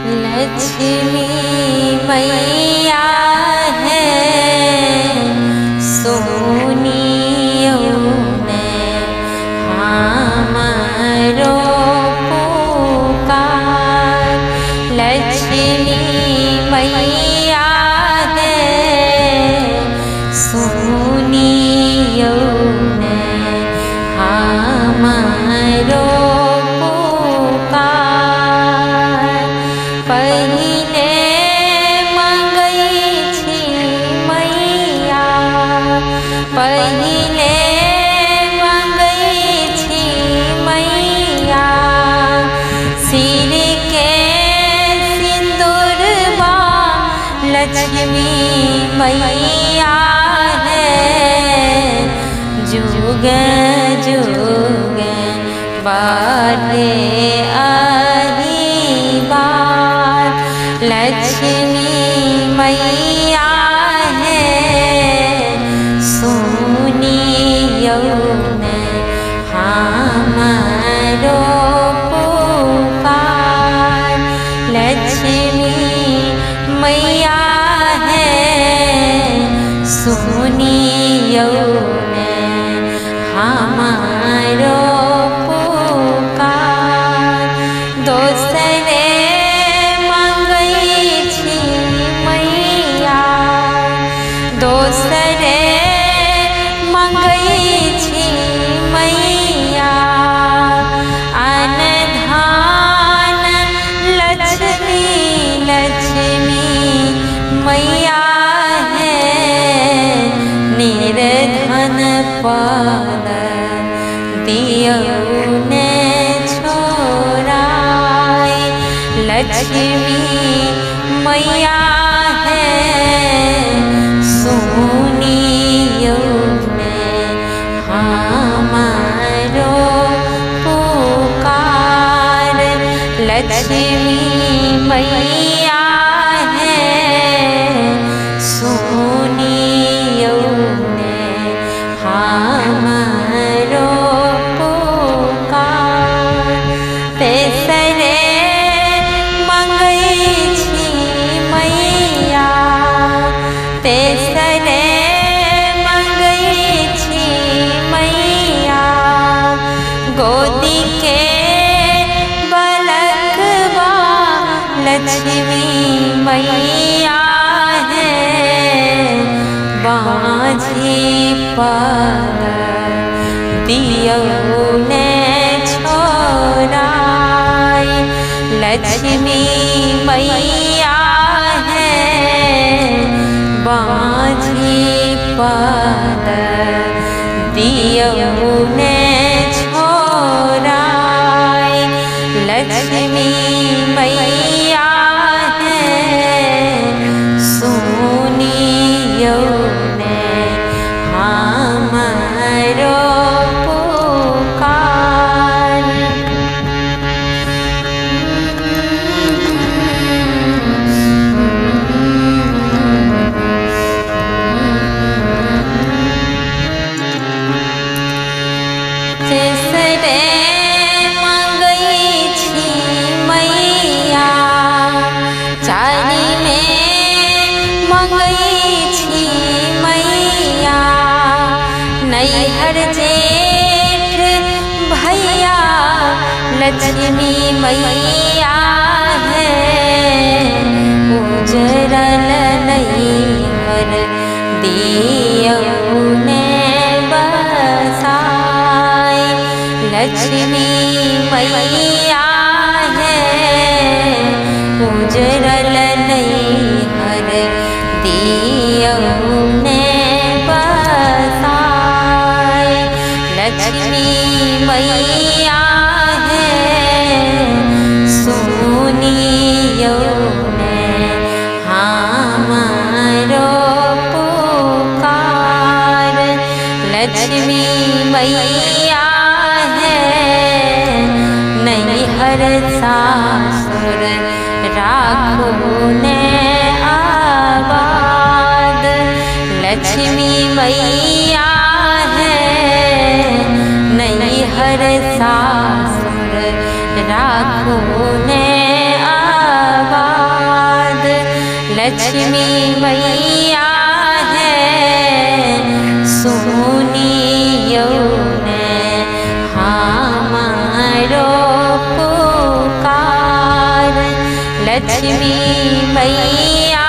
लक्ष्मी मैया है सुनियो ने हमारो पुकार। लक्ष्मी मैया है सुनियो ने हमारो पहिले मंगई छी मैया, पहिले मंगई छी मैया, सिर के सिंदूरवा लक्ष्मी मैया है जुग जुग बाटे लक्ष्मी मैया है सुनियो ने हमारो पुकार। लक्ष्मी मैया है सुनियो ने हमारो पुकार। दोसरे दोसरे मंगई छी मैया, अन्न धान लक्ष्मी लक्ष्मी मैया है निर्धन पद दियो ने छोड़ाई। लक्ष्मी मैया है सुनियो ने हमारो पुकार। लक्ष्मी मैया है सुनियो ने हमारो पुकार। तेसरे मंगई छी मैया, तेसरे मंगई छी मैया, गोदी के बलकवा लक्ष्मी मैया है बाँझी पद दियो ने छोड़ाई। लक्ष्मी मैया है बाँझी पद दियो ने छोड़ाई। लक्ष्मी मैया है सुनियो ने हमारो पुकार। तेसरे मंगई छी मैया, चारी में मंगई छी मैया, नैहर जेठ भैया लक्ष्मी मैया है उजरल नैहर दियो ने बसाई। लक्ष्मी मैया है उजरल नैहर दियो ने बसाई। लक्ष्मी मैया है सुनियो ने हमारो पुकार। लक्ष्मी मैया है नैहर सासुर राखो ने आबाद। लक्ष्मी मैया है नैहर सासुर राखो ने आबाद। लक्ष्मी मैया है सुनियो ने हमारो पुकार। लक्ष्मी मैया